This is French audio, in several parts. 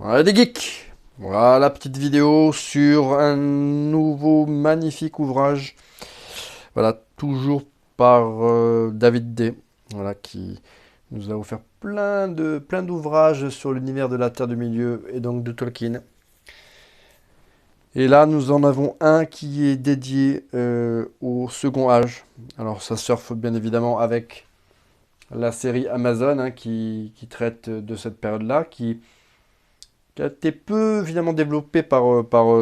Voilà des geeks. Voilà, petite vidéo sur un nouveau magnifique ouvrage. Voilà, toujours par David D. Voilà, qui nous a offert plein d'ouvrages sur l'univers de la Terre du Milieu et donc de Tolkien. Et là, nous en avons un qui est dédié au Second Âge. Alors, ça surfe bien évidemment avec la série Amazon qui traite de cette période-là, qui a été peu évidemment développée par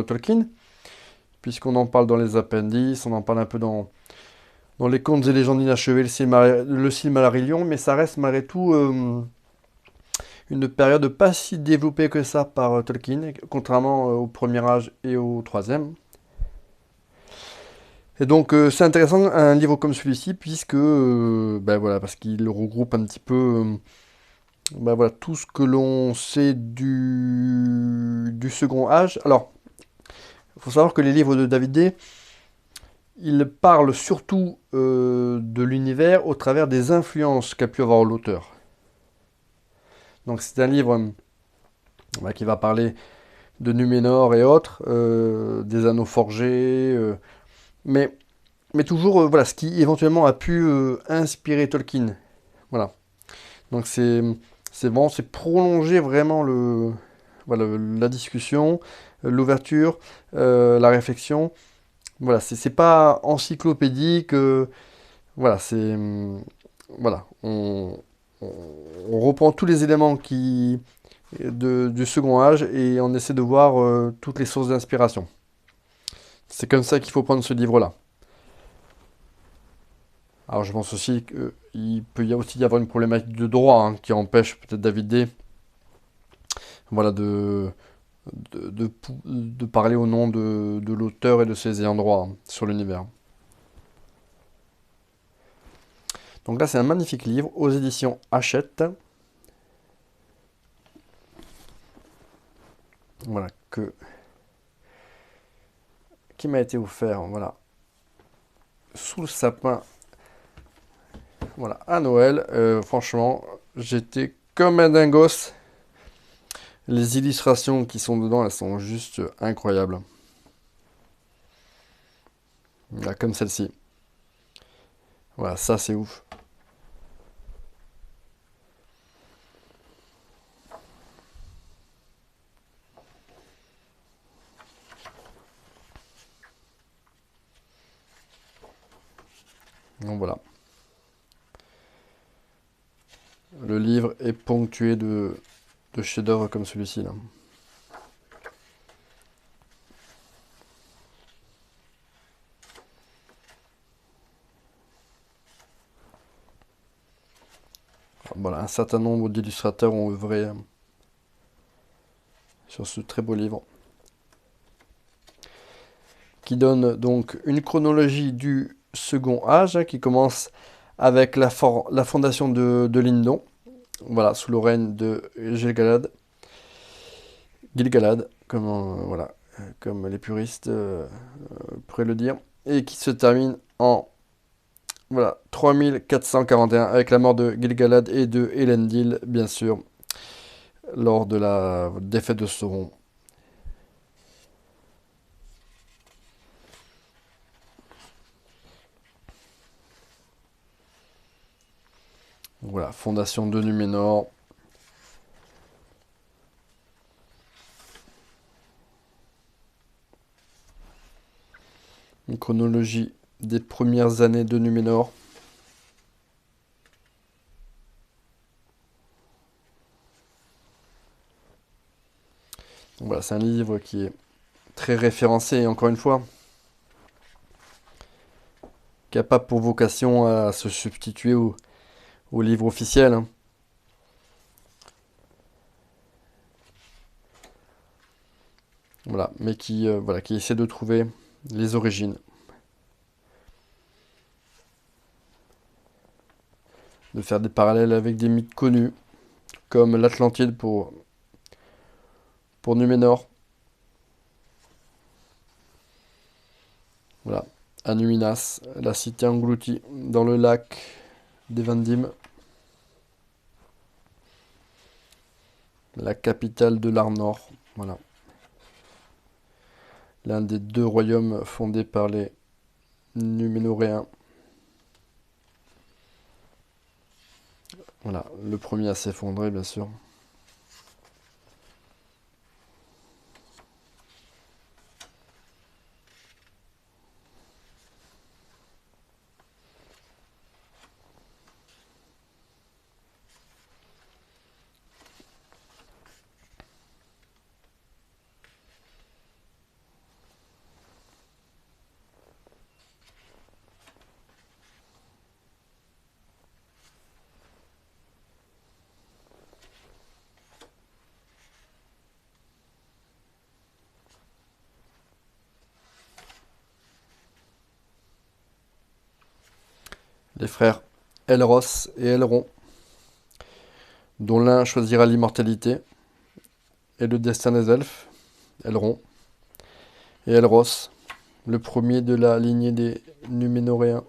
Tolkien, puisqu'on en parle dans les appendices, on en parle un peu dans les contes et légendes inachevées, le Silmarillion, mais ça reste malgré tout une période pas si développée que ça par Tolkien, contrairement au premier âge et au troisième. Et donc c'est intéressant un livre comme celui-ci, puisque ben voilà, parce qu'il regroupe un petit peu ben voilà, tout ce que l'on sait du second âge. Alors, il faut savoir que les livres de David D, il parle surtout de l'univers au travers des influences qu'a pu avoir l'auteur. Donc c'est un livre qui va parler de Numénor et autres, des anneaux forgés, mais, mais toujours voilà, ce qui éventuellement a pu inspirer Tolkien. Voilà. Donc c'est bon, c'est prolonger vraiment voilà, la discussion, l'ouverture, la réflexion. Voilà, c'est pas encyclopédique. Voilà, voilà, on- on reprend tous les éléments du second âge et on essaie de voir toutes les sources d'inspiration. C'est comme ça qu'il faut prendre ce livre-là. Alors je pense aussi qu'il peut aussi y avoir une problématique de droit qui empêche peut-être David D. Voilà, de parler au nom de l'auteur et de ses ayants droit sur l'univers. Donc là, c'est un magnifique livre aux éditions Hachette. Voilà, qui m'a été offert, voilà, sous le sapin, voilà, à Noël. Franchement, j'étais comme un dingos. Les illustrations qui sont dedans, elles sont juste incroyables. Là, comme celle-ci. Voilà, ça c'est ouf. Donc voilà. Le livre est ponctué de chefs-d'œuvre comme celui-ci là. Voilà, un certain nombre d'illustrateurs ont œuvré sur ce très beau livre, qui donne donc une chronologie du second âge, qui commence avec la fondation de Lindon, voilà, sous le règne de Gilgalad, voilà, comme les puristes pourraient le dire, et qui se termine en voilà, 3441 avec la mort de Gilgalad et de Elendil, bien sûr, lors de la défaite de Sauron. Voilà, fondation de Numénor. Une chronologie des premières années de Numénor. Donc voilà, c'est un livre qui est très référencé, et encore une fois, qui n'a pas pour vocation à se substituer au livre officiel. Voilà, mais voilà, qui essaie de trouver les origines, de faire des parallèles avec des mythes connus, comme l'Atlantide pour Numénor. Voilà, Anuminas, la cité engloutie dans le lac d'Evendim. la capitale de l'Arnor. Voilà. L'un des deux royaumes fondés par les Numénoréens. Voilà, le premier à s'effondrer, bien sûr. Les frères Elros et Elrond, dont l'un choisira l'immortalité et le destin des elfes, Elrond, et Elros, le premier de la lignée des Numénoréens.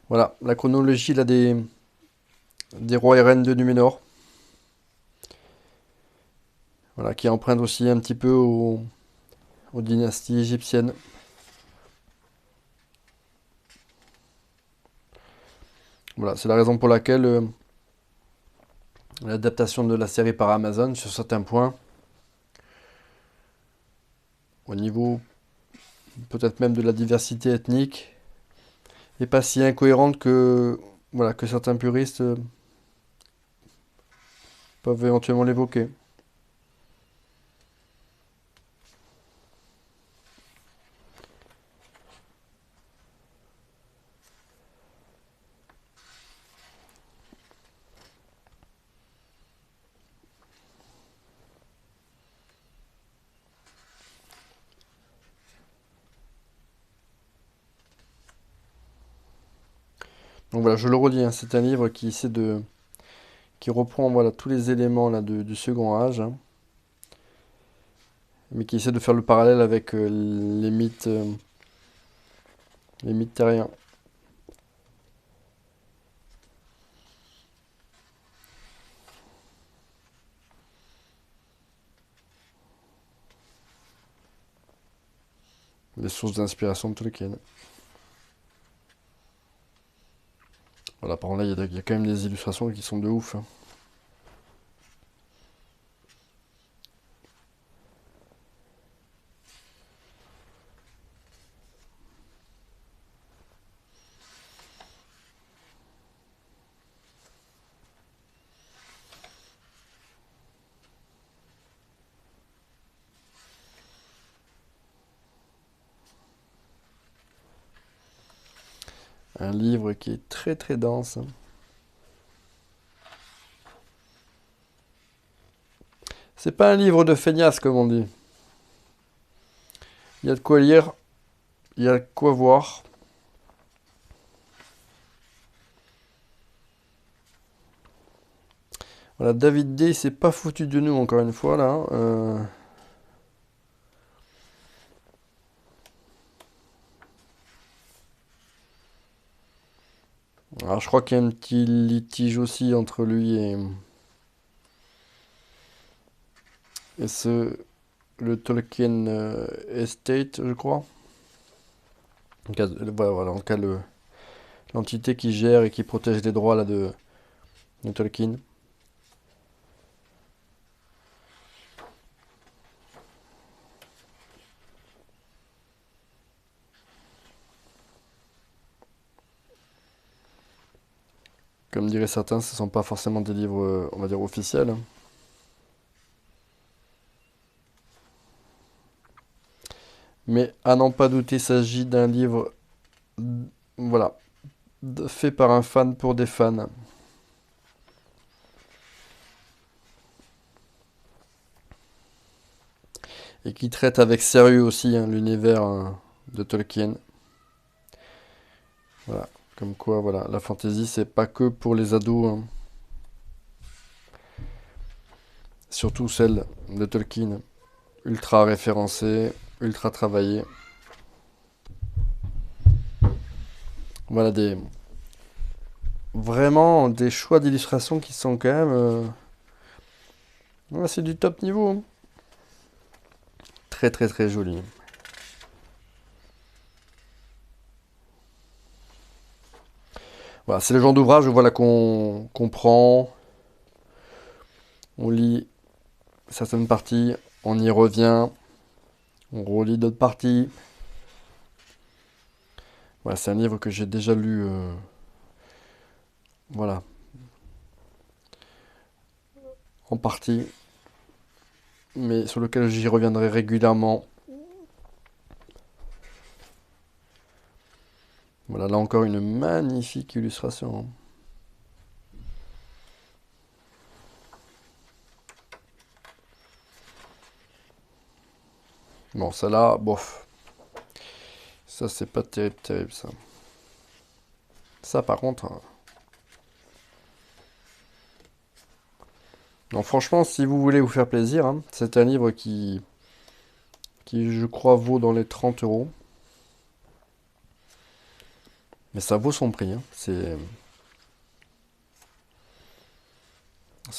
Voilà, la chronologie là, des rois et reines de Numénor. Voilà, qui emprunte aussi un petit peu aux dynasties égyptiennes. Voilà, c'est la raison pour laquelle l'adaptation de la série par Amazon, sur certains points, au niveau peut-être même de la diversité ethnique, est pas si incohérente que, voilà, que certains puristes peuvent éventuellement l'évoquer. Donc voilà, je le redis, hein, c'est un livre qui reprend voilà, tous les éléments là, du Second Âge, hein, mais qui essaie de faire le parallèle avec les mythes terriens. Les sources d'inspiration de Tolkien. Voilà, par contre là, il y a quand même des illustrations qui sont de ouf, hein. Un livre qui est très très dense, hein. C'est pas un livre de feignasse, comme on dit. Il y a de quoi lire, il y a de quoi voir. Voilà, David D, c'est pas foutu de nous, encore une fois, là, hein. Alors, je crois qu'il y a un petit litige aussi entre lui et le Tolkien Estate, je crois. Voilà, en tout cas, l'entité qui gère et qui protège les droits là, de Tolkien. Comme diraient certains, ce ne sont pas forcément des livres, on va dire, officiels, hein. Mais à n'en pas douter, il s'agit d'un livre, voilà, fait par un fan pour des fans. Et qui traite avec sérieux aussi, hein, l'univers de Tolkien. Voilà, comme quoi, voilà, la fantasy, c'est pas que pour les ados, hein. Surtout celle de Tolkien, ultra référencée, ultra travaillée. Voilà, vraiment des choix d'illustration qui sont quand même... ouais, c'est du top niveau, hein. Très très très joli. Voilà, c'est le genre d'ouvrage voilà, qu'on prend, on lit certaines parties, on y revient, on relit d'autres parties. Voilà, c'est un livre que j'ai déjà lu, voilà, en partie, mais sur lequel j'y reviendrai régulièrement. Voilà, là encore une magnifique illustration, hein. Bon, ça là, bof. Ça, c'est pas terrible, terrible, ça. Ça, par contre... non, franchement, si vous voulez vous faire plaisir, hein, c'est un livre qui, je crois, vaut dans les 30 euros. Mais ça vaut son prix, hein. C'est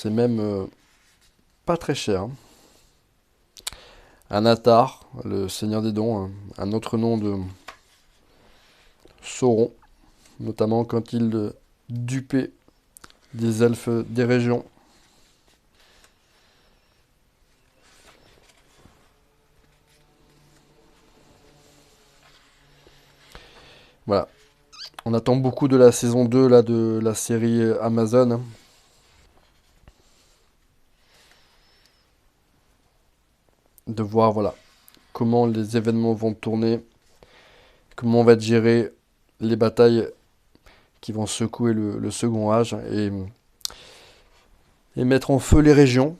même pas très cher, hein. Anatar, le Seigneur des Dons, hein, un autre nom de Sauron, notamment quand il dupait des elfes des régions. Voilà. On attend beaucoup de la saison 2 là, de la série Amazon, hein. De voir voilà, comment les événements vont tourner, comment on va gérer les batailles qui vont secouer le second âge et mettre en feu les régions.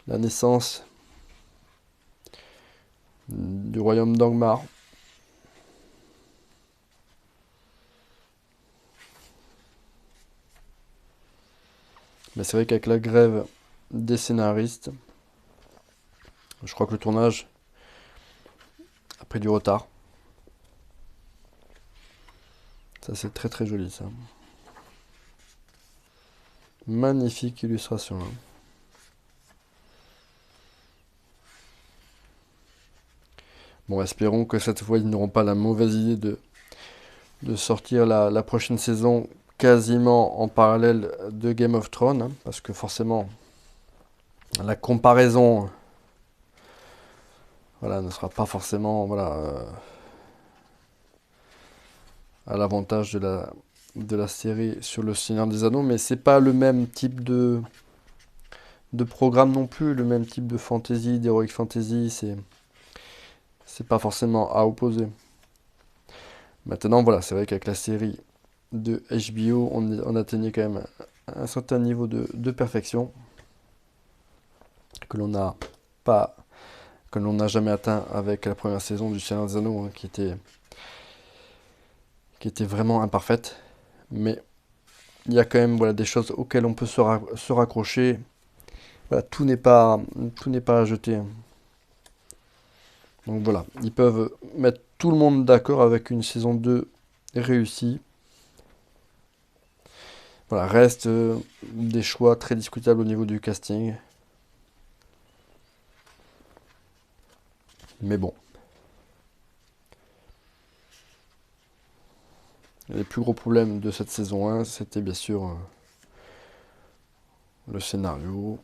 La naissance du royaume d'Angmar. Mais c'est vrai qu'avec la grève des scénaristes, je crois que le tournage a pris du retard. Ça, c'est très très joli, ça. Magnifique illustration, hein. Bon, espérons que cette fois, ils n'auront pas la mauvaise idée de sortir la prochaine saison quasiment en parallèle de Game of Thrones, hein, parce que forcément, la comparaison voilà, ne sera pas forcément voilà, à l'avantage de la série sur le Seigneur des Anneaux, mais c'est pas le même type de programme non plus, le même type de fantasy, d'heroic fantasy, c'est pas forcément à opposer. Maintenant, voilà, c'est vrai qu'avec la série de HBO, on atteignait quand même un certain niveau de perfection que l'on n'a pas, que l'on n'a jamais atteint avec la première saison du Seigneur des Anneaux, hein, qui était vraiment imparfaite. Mais il y a quand même voilà, des choses auxquelles on peut se raccrocher. Voilà, tout n'est pas à jeter, hein. Donc voilà, ils peuvent mettre tout le monde d'accord avec une saison 2 réussie. Voilà, reste des choix très discutables au niveau du casting. Mais bon, les plus gros problèmes de cette saison 1, c'était bien sûr le scénario,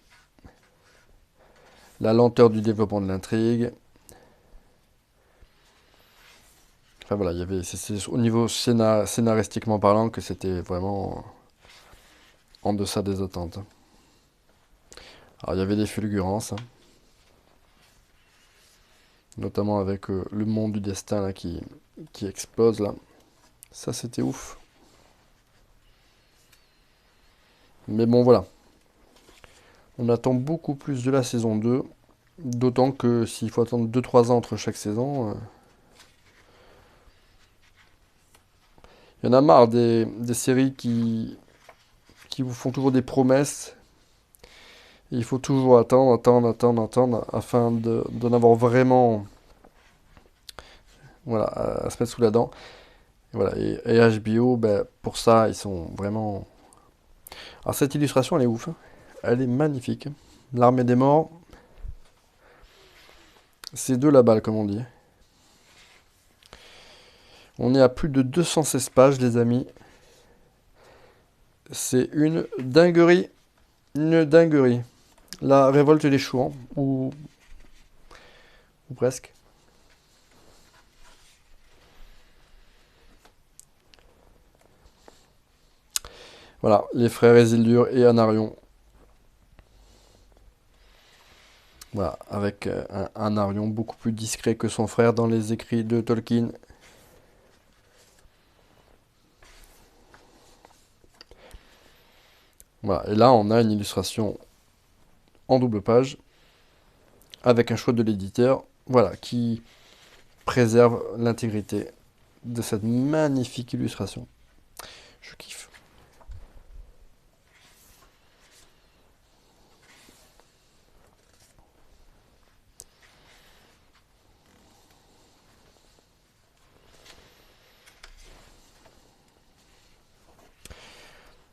la lenteur du développement de l'intrigue. Enfin voilà, c'est au niveau scénaristiquement parlant que c'était vraiment en deçà des attentes. Alors il y avait des fulgurances, hein, notamment avec le monde du destin là, qui explose là. Ça c'était ouf. Mais bon voilà, on attend beaucoup plus de la saison 2. D'autant que s'il faut attendre 2-3 ans entre chaque saison, il y en a marre des séries qui vous font toujours des promesses. Et il faut toujours attendre, attendre, attendre, attendre, afin d'en avoir vraiment voilà, à se mettre sous la dent. Et voilà, et HBO, ben, pour ça, ils sont vraiment... Alors cette illustration, elle est ouf, hein. Elle est magnifique. L'armée des morts, c'est de la balle, comme on dit. On est à plus de 216 pages, les amis. C'est une dinguerie. Une dinguerie. La révolte des Chouans, ou presque. Voilà, les frères Isildur et Anarion. Voilà, avec un Anarion beaucoup plus discret que son frère dans les écrits de Tolkien. Voilà, et là on a une illustration en double page avec un choix de l'éditeur, voilà, qui préserve l'intégrité de cette magnifique illustration. Je kiffe.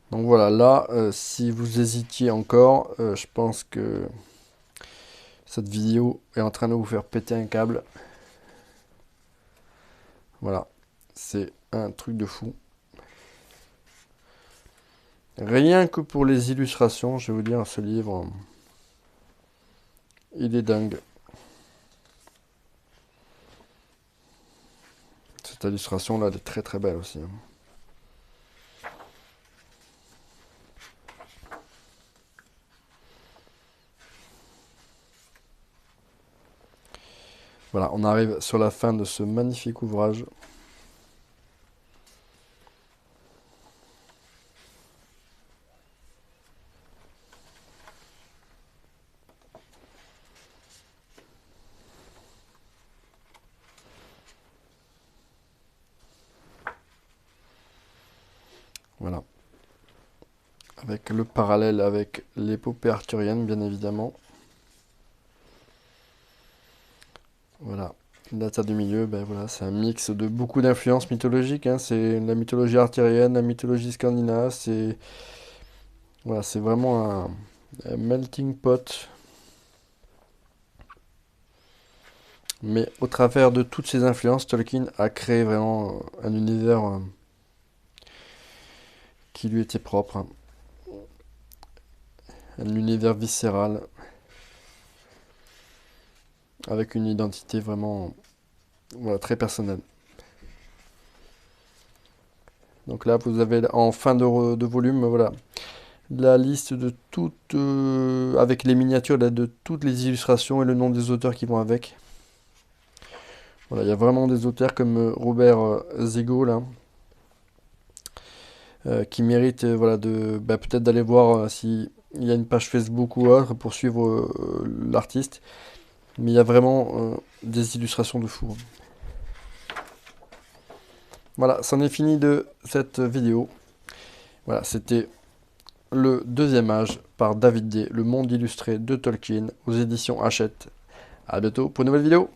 Donc voilà, là, si vous hésitiez encore, je pense que cette vidéo est en train de vous faire péter un câble. Voilà, c'est un truc de fou. Rien que pour les illustrations, je vais vous dire, ce livre, il est dingue. Cette illustration là, elle est très très belle aussi, hein. Voilà, on arrive sur la fin de ce magnifique ouvrage. Voilà. Avec le parallèle avec l'épopée arthurienne, bien évidemment. Voilà. La Terre du Milieu, ben voilà, c'est un mix de beaucoup d'influences mythologiques, hein. C'est la mythologie arthurienne, la mythologie scandinave, c'est voilà, c'est vraiment un melting pot. Mais au travers de toutes ces influences, Tolkien a créé vraiment un univers qui lui était propre, hein. Un univers viscéral, avec une identité vraiment voilà, très personnelle. Donc là, vous avez en fin de volume, voilà, la liste de toutes, avec les miniatures là, de toutes les illustrations et le nom des auteurs qui vont avec. Voilà, il y a vraiment des auteurs comme Robert Zigo là, qui méritent voilà, bah, peut-être d'aller voir si il y a une page Facebook ou autre pour suivre l'artiste. Mais il y a vraiment des illustrations de fou, hein. Voilà, c'en est fini de cette vidéo. Voilà, c'était Le Deuxième Âge par David D, le monde illustré de Tolkien aux éditions Hachette. A bientôt pour une nouvelle vidéo.